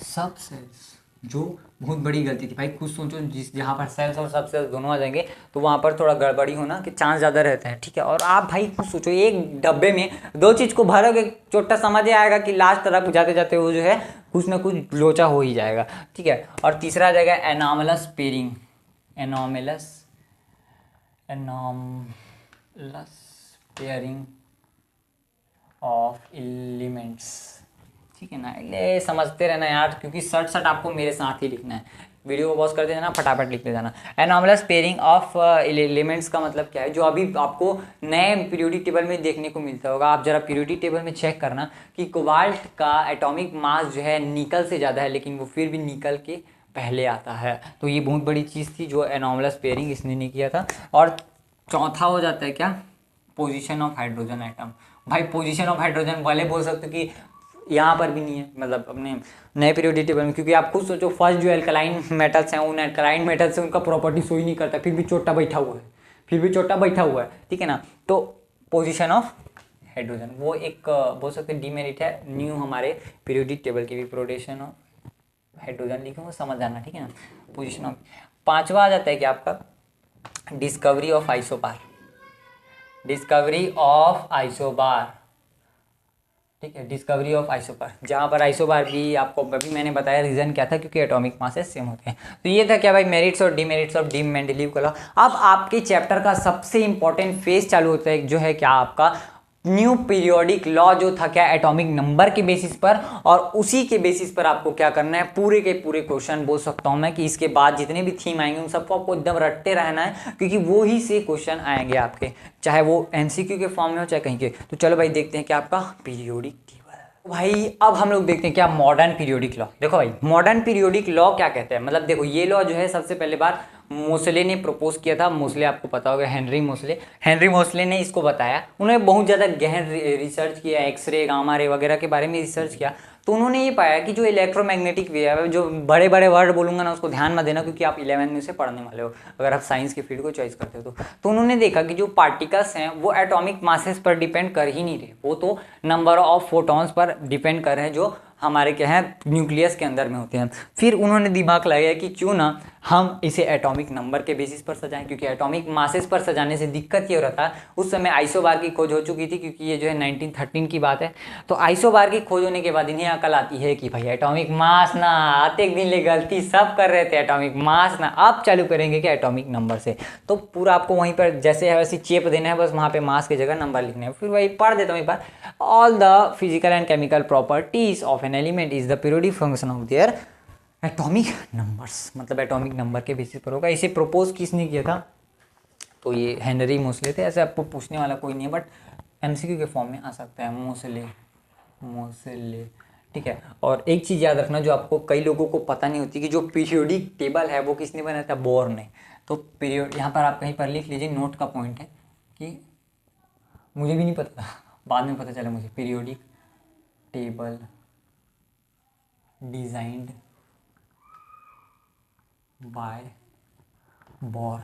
sub cells, जो बहुत बड़ी गलती थी भाई। खुद सोचो, जहाँ पर सेल्स और सब सेल्स दोनों आ जाएंगे तो वहाँ पर थोड़ा गड़बड़ी होना कि चांस ज़्यादा रहता है, ठीक है। और आप भाई खुद सोचो, एक डब्बे में 2 चीज़ को भरोगे, छोटा समझ आएगा कि लास्ट तरफ जाते जाते वो जो है कुछ ना कुछ लोचा हो ही जाएगा, ठीक है। और तीसरा आ जाएगा एनॉमलस पेयरिंग ऑफ एलिमेंट्स, ठीक है ना। ये समझते रहना यार, क्योंकि सट आपको मेरे साथ ही लिखना है। वीडियो को पॉज कर देना, फटाफट लिखते जाना। एनॉमलस पेयरिंग ऑफ एलिमेंट्स का मतलब क्या है, जो अभी आपको नए पीरियोडिक टेबल में देखने को मिलता होगा। आप जरा पीरियोडिक टेबल में चेक करना कि कोबाल्ट का एटॉमिक मास जो है निकल से ज़्यादा है, लेकिन वो फिर भी निकल के पहले आता है। तो ये बहुत बड़ी चीज़ थी जो एनॉमलस पेयरिंग इसने नहीं किया था। और चौथा हो जाता है क्या, पोजीशन ऑफ हाइड्रोजन एटम। भाई पोजीशन ऑफ हाइड्रोजन वाले बोल सकते हो कि यहाँ पर भी नहीं है, मतलब अपने नए पीरियोडिक टेबल में, क्योंकि आप खुद सोचो फर्स्ट जो एल्कलाइन मेटल्स हैं, उन एल्कलाइन मेटल्स से उनका प्रॉपर्टी शो ही नहीं करता, फिर भी चोटा बैठा हुआ है, ठीक है ना। तो पोजीशन ऑफ हाइड्रोजन वो एक बोल सकते हैं डीमेरिट है। न्यू हमारे पीरियोडिक टेबल की भी पोजीशन ऑफ हाइड्रोजन लिखे वो समझ जाना, ठीक है ना। पोजीशन ऑफ 5वां आ जाता है कि आपका डिस्कवरी ऑफ आइसोबार, ठीक है। डिस्कवरी ऑफ आइसोबार, जहाँ पर आइसोबार भी आपको अभी मैंने बताया रीज़न क्या था, क्योंकि एटॉमिक मासेस सेम होते हैं। तो ये था क्या भाई, मेरिट्स और डीमेरिट्स ऑफ डी मेंडलीव का लॉ। अब आपके चैप्टर का सबसे इंपॉर्टेंट फेज चालू होता है, जो है क्या आपका न्यू पीरियोडिक लॉ जो था क्या एटॉमिक नंबर के बेसिस पर, और उसी के बेसिस पर आपको क्या करना है, पूरे के पूरे क्वेश्चन बोल सकता हूं मैं कि इसके बाद जितने भी थीम आएंगे उन सबको आपको एकदम रटते रहना है, क्योंकि वो ही से क्वेश्चन आएंगे आपके, चाहे वो एमसीक्यू के फॉर्म में हो चाहे कहीं के। तो चलो भाई देखते हैं कि आपका पीरियोडिक टेबल। भाई अब हम लोग देखते हैं क्या मॉडर्न पीरियोडिक लॉ। देखो भाई मॉडर्न पीरियोडिक लॉ क्या कहते हैं, मतलब देखो ये लॉ जो है सबसे पहले बार मोसले ने प्रपोज किया था। मोसले आपको पता होगा, हेनरी मोसले ने इसको बताया। उन्होंने बहुत ज़्यादा गहन रिसर्च किया, एक्सरे गामा रे वगैरह के बारे में रिसर्च किया, तो उन्होंने ये पाया कि जो इलेक्ट्रोमैग्नेटिक वेव है, जो बड़े बड़े वर्ड बोलूंगा ना उसको ध्यान में देना, क्योंकि आप 11th में से पढ़ने वाले हो अगर आप साइंस के फील्ड को चॉइस करते हो तो उन्होंने देखा कि जो पार्टिकल्स हैं वो एटॉमिक मासेस पर डिपेंड कर ही नहीं रहे, वो तो number of photons per depend कर रहे हैं जो हमारे क्या है न्यूक्लियस के अंदर में होते हैं। फिर उन्होंने दिमाग लगाया कि क्यों ना हम इसे एटॉमिक नंबर के बेसिस पर सजाएं, क्योंकि एटॉमिक मासेस पर सजाने से दिक्कत ये हो रहा था, उस समय आइसोबार की खोज हो चुकी थी, क्योंकि ये जो है 1913 की बात है। तो आइसोबार की खोज होने के बाद इन्हें अकल आती है कि भाई एटॉमिक मास ना, आते एक दिन ले गलती सब कर रहे थे, एटॉमिक मास ना, अब चालू करेंगे कि एटॉमिक नंबर से। तो पूरा आपको वहीं पर जैसे है वैसे चेप देना है, बस वहाँ पे मास की जगह नंबर लिखना है। फिर वही पढ़ देता हूँ एक बार, all the physical and chemical properties of an element is the periodic function of their atomic numbers, मतलब एटॉमिक नंबर के बेसिस पर होगा। इसे प्रपोज किसने किया था, तो ये हेनरी मोसले थे। ऐसे आपको पूछने वाला कोई नहीं है, बट एमसीक्यू के फॉर्म में आ सकता है, मोसले, ठीक है। और एक चीज़ याद रखना जो आपको कई लोगों को पता नहीं होती, कि जो पीरियोडिक टेबल है वो किसने बनाया था, बोर ने। तो पीरियड यहाँ पर आप कहीं पर लिख लीजिए, नोट का पॉइंट है कि मुझे भी नहीं पता था, बाद में पता चला मुझे, periodic table designed bye bore.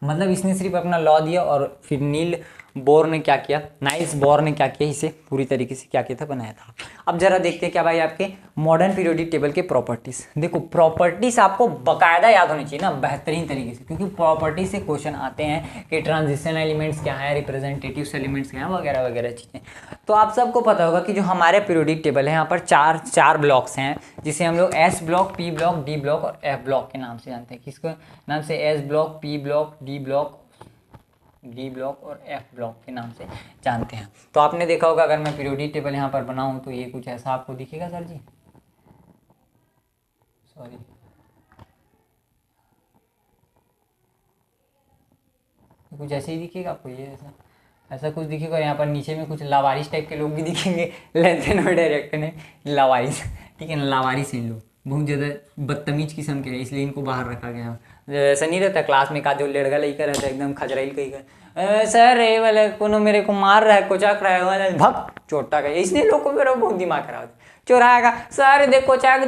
मतलब इसने सिर्फ अपना लॉ दिया और फिर नील बोर ने क्या किया, नाइल्स बोर ने क्या किया, इसे पूरी तरीके से क्या किया था, बनाया था। अब जरा देखते हैं क्या भाई आपके मॉडर्न पीरियोडिक टेबल के प्रॉपर्टीज। देखो प्रॉपर्टीज आपको बकायदा याद होनी चाहिए ना, बेहतरीन तरीके से, क्योंकि प्रॉपर्टी से क्वेश्चन आते हैं कि ट्रांजिशन एलिमेंट्स क्या है, रिप्रेजेंटेटिव एलिमेंट्स क्या है, वगैरह वगैरह चीज़ें। तो आप सबको पता होगा कि जो हमारे पीरियोडिक टेबल है यहाँ पर चार ब्लॉक्स हैं, जिसे हम लोग S block, P block, D block और एफ ब्लॉक के नाम से जानते हैं। किसको नाम से, S block, P block, D block और एफ ब्लॉक के नाम से जानते हैं। तो आपने देखा होगा अगर मैं पीरियोडिक टेबल यहाँ पर बनाऊं तो ये कुछ ऐसा आपको दिखेगा सर जी, सॉरी, कुछ ऐसे ही दिखेगा आपको, ये ऐसा कुछ दिखेगा। यहाँ पर नीचे में कुछ लावारिस टाइप के लोग भी दिखेंगे, लेंथ एंड डायरेक्ट ने लावारिस, ठीक है ना, लावारिस इन लोग बहुत ज़्यादा बदतमीज किस्म के हैं, इसलिए इनको बाहर रखा गया। ऐसा नहीं रहता क्लास में का जो लड़का लड़का रहता है एकदम खजराइल कहीं का, सर ये वाले कोनो मेरे को मार रहा है, कोचाक रहा है वाला, भग चोटा का, इसलिए लोग को मेरा बहुत दिमाग खराब है। चोराएगा सर देख कोचाक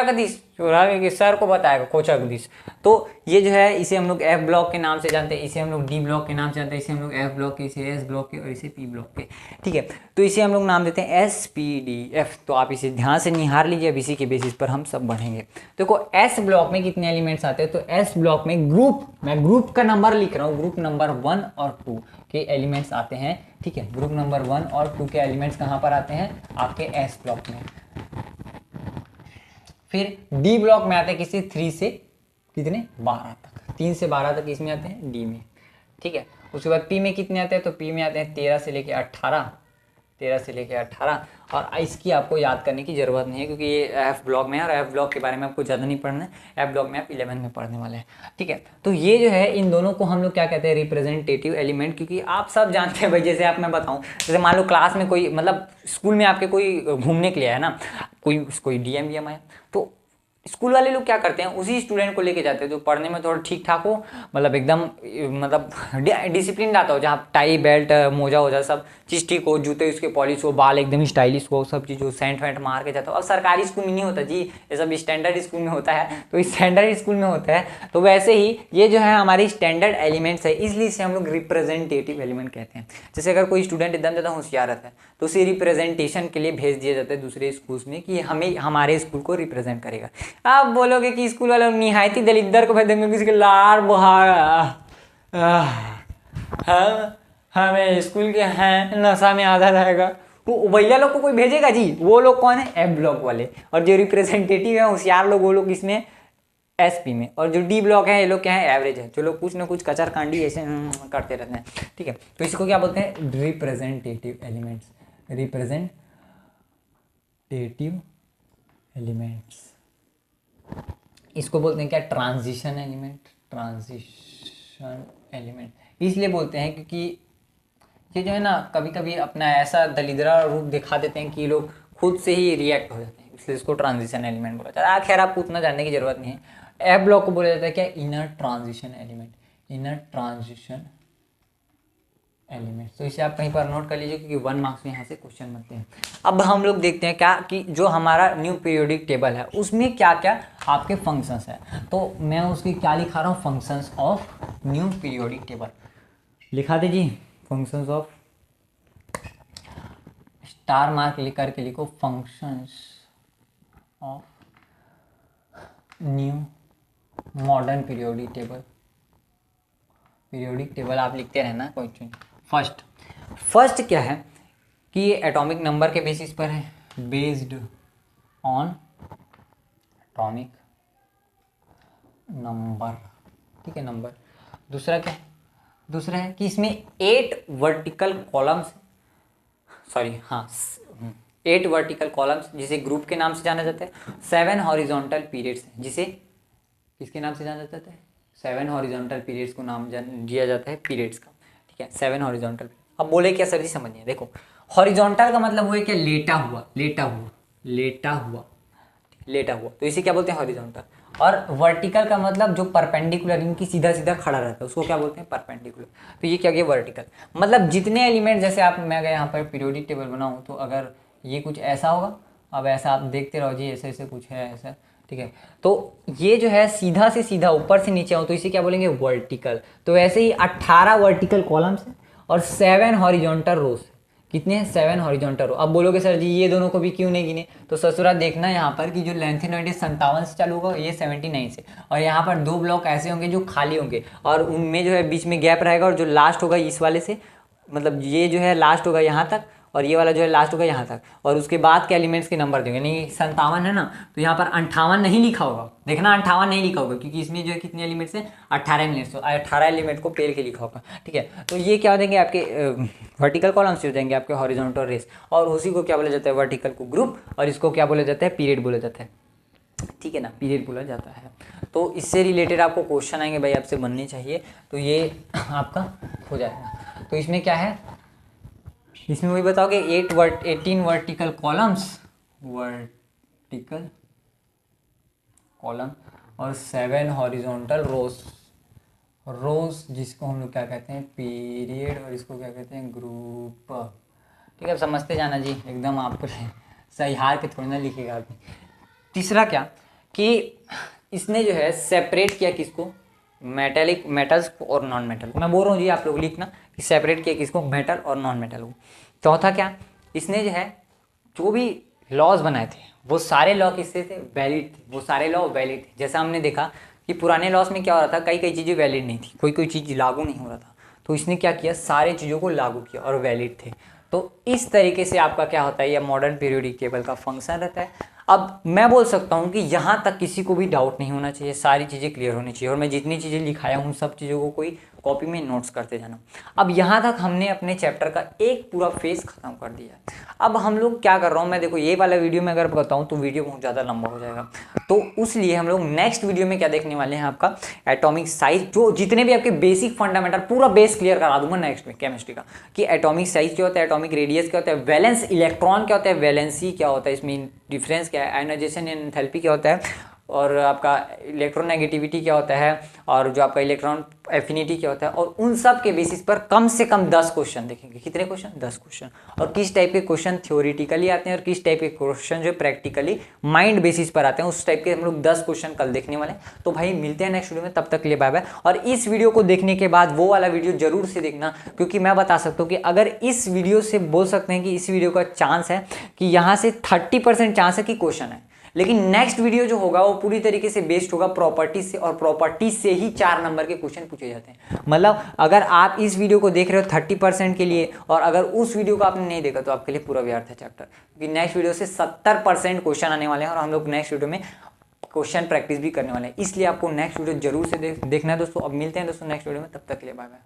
दिस चोराएगा, सर को बताएगा कोचाक दिस। तो ये जो है इसे हम लोग एफ ब्लॉक के नाम से जानते हैं, इसे हम लोग डी ब्लॉक के नाम से जानते हैं, इसे हम लोग एफ ब्लॉक के, इसे एस ब्लॉक के और इसे पी ब्लॉक के, ठीक है। तो इसे हम लोग नाम देते हैं एस पी डी एफ। तो आप इसे ध्यान से निहार लीजिए, अब इसी के बेसिस पर हम सब बढ़ेंगे। देखो एस ब्लॉक में कितने एलिमेंट्स आते हैं, तो एस ब्लॉक में मैं ग्रुप का नंबर लिख रहा हूँ, ग्रुप नंबर 1 और 2 के एलिमेंट्स आते हैं, ठीक है। ग्रुप नंबर 1 और 2 के एलिमेंट्स कहाँ पर आते हैं, आपके एस ब्लॉक में। फिर डी ब्लॉक में आते हैं किसी 3 से कितने 12 तक, 3 से 12 तक इसमें आते हैं डी में, ठीक है। उसके बाद पी में कितने आते हैं, तो पी में आते हैं 13 से लेके 18, और इसकी आपको याद करने की ज़रूरत नहीं है, क्योंकि ये एफ ब्लॉक में है और एफ ब्लॉक के बारे में आपको ज़्यादा नहीं पढ़ना है, एफ ब्लॉक में आप 11 में पढ़ने वाले हैं, ठीक है। तो ये जो है इन दोनों को हम लोग क्या कहते हैं, रिप्रेजेंटेटिव एलिमेंट, क्योंकि आप सब जानते हैं भाई, जैसे आप मैं बताऊं, जैसे मान लो क्लास में कोई मतलब स्कूल में आपके कोई घूमने के लिए आया ना, कोई डीएम आया, तो स्कूल वाले लोग क्या करते हैं, उसी स्टूडेंट को लेके जाते हैं जो पढ़ने में थोड़ा ठीक ठाक हो, मतलब एकदम मतलब डिसिप्लिन आता हो, जहाँ टाई बेल्ट मोजा वोजा सब चीज़ ठीक हो, जूते उसके पॉलिश हो, बाल एकदम स्टाइलिश हो, सब चीज़ हो, सेंट वेंट मार के जाता हो। अब सरकारी स्कूल में नहीं होता जी, ये सब स्टैंडर्ड स्कूल में होता है, तो स्टैंडर्ड स्कूल में होता है। तो वैसे ही ये जो है हमारी स्टैंडर्ड एलिमेंट्स है, इसलिए इसे हम लोग रिप्रेजेंटेटिव एलिमेंट कहते हैं। जैसे अगर कोई स्टूडेंट एकदम ज़्यादा होशियार रहता है तो उसे रिप्रेजेंटेशन के लिए भेज दिया जाता है दूसरे स्कूल्स में कि हमें हमारे स्कूल को रिप्रेजेंट करेगा। आप बोलोगे कि स्कूल वाले निहायती दलिद्दर को भेज देंगे, किसी के लार बुहार हमें स्कूल के हैं नशा में आधा रहेगा, वो भैया लोग को कोई भेजेगा जी? वो लोग कौन है? एफ ब्लॉक वाले। और जो रिप्रेजेंटेटिव है होशियार लोग, वो लोग इसमें एसपी में। और जो डी ब्लॉक है ये लोग क्या है, एवरेज है, जो लोग कुछ ना कुछ कचर कांडी ऐसे करते रहते हैं, ठीक है। तो इसको क्या बोलते हैं, रिप्रेजेंटेटिव एलिमेंट्स, रिप्रेजेंटेटिव एलिमेंट्स। इसको बोलते हैं क्या, ट्रांजिशन एलिमेंट, ट्रांजिशन एलिमेंट इसलिए बोलते हैं क्योंकि ये जो है ना कभी कभी अपना ऐसा दलिद्रा रूप दिखा देते हैं कि ये लोग खुद से ही रिएक्ट हो जाते हैं, इसलिए इसको ट्रांजिशन एलिमेंट बोला जाता है। खैर आपको उतना जानने की जरूरत नहीं है। एफ ब्लॉक को बोला जाता है क्या, inner transition element, inner transition element. तो इसे आप कहीं पर नोट कर लीजिए क्योंकि 1 मार्क्स में यहाँ से क्वेश्चन बनते हैं। अब हम लोग देखते हैं क्या कि जो हमारा न्यू पीरियोडिक टेबल है उसमें क्या क्या आपके फंक्शंस है। तो मैं उसकी क्या लिखा रहा हूँ, functions of new periodic table लिखा दीजिए। फंक्शंस ऑफ, स्टार मार्क लिख करके लिखो, functions of new modern periodic table. Periodic table आप लिखते रहना कोई चीज। फर्स्ट क्या है कि ये एटॉमिक नंबर के बेसिस पर है, बेस्ड ऑन एटॉमिक नंबर, ठीक है, नंबर। दूसरा क्या है, दूसरा है कि इसमें 8 वर्टिकल कॉलम्स, सॉरी हाँ 8 वर्टिकल कॉलम्स जिसे ग्रुप के नाम से जाना जाता है। 7 हॉरिजॉन्टल पीरियड्स जिसे किसके नाम से जाना जाता है, 7 हॉरिजॉन्टल पीरियड्स को नाम दिया जाता है पीरियड्स का, ठीक है, 7 हॉरिजॉन्टल। अब बोले क्या सर जी, समझिए, देखो हॉरिजॉन्टल का मतलब हुआ क्या, लेटा हुआ, लेटा हुआ, लेटा हुआ, लेटा हुआ, तो इसे क्या बोलते हैं, हॉरिजॉन्टल। और वर्टिकल का मतलब जो परपेंडिकुलर, इनकी सीधा सीधा खड़ा रहता है उसको क्या बोलते हैं, परपेंडिकुलर। तो ये क्या गया, वर्टिकल। मतलब जितने एलिमेंट, जैसे आप, मैं अगर यहाँ पर पीरियोडिक टेबल बनाऊँ तो अगर ये कुछ ऐसा होगा, अब ऐसा आप देखते रहो जी, ऐसे ऐसे कुछ है ऐसा, ठीक है। तो ये जो है सीधा से सीधा ऊपर से नीचे आओ तो इसे क्या बोलेंगे, वर्टिकल। तो ऐसे ही 18 वर्टिकल कॉलम्स हैं और 7 हॉरिजॉन्टल रोज। कितने हैं, 7 हॉरिजॉन्टल रो। अब बोलोगे सर जी ये दोनों को भी क्यों नहीं गिने, तो ससुरा देखना यहाँ पर कि जो लेंथेनॉइड 57 से चालू होगा, ये 79 से, और यहाँ पर 2 ब्लॉक ऐसे होंगे जो खाली होंगे और उनमें जो है बीच में गैप रहेगा, और जो लास्ट होगा इस वाले से, मतलब ये जो है लास्ट होगा यहाँ तक और ये वाला जो है लास्ट होगा यहाँ तक, और उसके बाद के एलिमेंट्स के नंबर देंगे। नहीं 57 है ना, तो यहाँ पर 58 नहीं लिखा होगा, देखना 58 नहीं लिखा होगा क्योंकि इसमें जो है कितने एलिमेंट्स हैं, 18 एलिमेंट्स, तो 18 एलिमेंट को पेल के लिखा होगा, ठीक है। तो ये क्या हो जाएंगे आपके वर्टिकल कॉलम्स हो जाएंगे आपके हॉरिजॉन्टल रेस, और उसी को क्या बोला जाता है, वर्टिकल को ग्रुप, और इसको क्या बोला जाता है, पीरियड बोला जाता है, ठीक है ना, पीरियड बोला जाता है। तो इससे रिलेटेड आपको क्वेश्चन आएंगे भाई, आपसे बनने चाहिए, तो ये आपका हो जाएगा। तो इसमें क्या है, इसमें वही बताओगे 18 वर्टिकल कॉलम्स, वर्टिकल कॉलम, और 7 हॉरिजॉन्टल रोज, रोज जिसको हम लोग क्या कहते हैं, पीरियड, और इसको क्या कहते हैं, ग्रुप, ठीक है। समझते जाना जी, एकदम आपको सही हार के थोड़ी ना लिखेगा अभी। तीसरा क्या कि इसने जो है सेपरेट किया किसको, मेटेलिक, मेटल्स और नॉन मेटल। मैं बोल रहा हूँ जी आप लोग लिखना कि सेपरेट किया किसको, मेटल और नॉन मेटल को। चौथा क्या, इसने जो है जो भी लॉज बनाए थे वो सारे लॉ किससे थे, वैलिड थे, वो सारे लॉ वैलिड थे। जैसा हमने देखा कि पुराने लॉस में क्या हो रहा था, कई कई चीज़ें वैलिड नहीं थी, कोई कोई चीज़ लागू नहीं हो रहा था, तो इसने क्या किया, सारे चीज़ों को लागू किया और वैलिड थे। तो इस तरीके से आपका क्या होता है, यह मॉडर्न पीरियोडिक टेबल का फंक्शन रहता है। अब मैं बोल सकता हूँ कि यहाँ तक किसी को भी डाउट नहीं होना चाहिए, सारी चीज़ें क्लियर होनी चाहिए, और मैं जितनी चीज़ें लिखाया हूँ सब चीज़ों को कोई कॉपी में नोट्स करते जाना। अब यहाँ तक हमने अपने चैप्टर का एक पूरा फेज खत्म कर दिया। अब हम लोग क्या कर रहा हूँ मैं, देखो ये वाला वीडियो में अगर बताऊँ तो वीडियो बहुत ज़्यादा लंबा हो जाएगा, तो उसलिए हम लोग नेक्स्ट वीडियो में क्या देखने वाले हैं, आपका एटॉमिक साइज, जो जितने भी आपके बेसिक फंडामेंटल पूरा बेस क्लियर करा दूंगा नेक्स्ट में केमिस्ट्री का, कि एटॉमिक साइज क्या होता है, एटॉमिक रेडियस क्या होता है, वैलेंस इलेक्ट्रॉन क्या होता है, वैलेंसी क्या होता है, इसमें डिफरेंस क्या है, आयनाइजेशन एंड एंथैल्पी क्या होता है, और आपका इलेक्ट्रोनेगेटिविटी क्या होता है, और जो आपका इलेक्ट्रॉन एफिनिटी क्या होता है, और उन सब के बेसिस पर कम से कम 10 क्वेश्चन देखेंगे। कितने क्वेश्चन, 10 क्वेश्चन, और किस टाइप के क्वेश्चन थ्योरेटिकली आते हैं और किस टाइप के क्वेश्चन जो प्रैक्टिकली माइंड बेसिस पर आते हैं, उस टाइप के हम लोग 10 क्वेश्चन कल देखने वाले हैं। तो भाई मिलते हैं नेक्स्ट वीडियो में, तब तक के लिए बाय बाय। और इस वीडियो को देखने के बाद वो वाला वीडियो जरूर से देखना, क्योंकि मैं बता सकता हूँ कि अगर इस वीडियो से बोल सकते हैं कि इस वीडियो का चांस है कि यहाँ से 30% चांस है कि क्वेश्चन है, लेकिन नेक्स्ट वीडियो जो होगा वो पूरी तरीके से बेस्ड होगा प्रॉपर्टीज से, और प्रॉपर्टीज से ही 4 नंबर के क्वेश्चन पूछे जाते हैं। मतलब अगर आप इस वीडियो को देख रहे हो 30% के लिए, और अगर उस वीडियो को आपने नहीं देखा तो आपके लिए पूरा व्यर्थ है चैप्टर, क्योंकि नेक्स्ट वीडियो से 70% क्वेश्चन आने वाले हैं, और हम लोग नेक्स्ट वीडियो में क्वेश्चन प्रैक्टिस भी करने वाले हैं, इसलिए आपको नेक्स्ट वीडियो जरूर से देखना है दोस्तों। अब मिलते हैं दोस्तों नेक्स्ट वीडियो में, तब तक के लिए बाय बाय।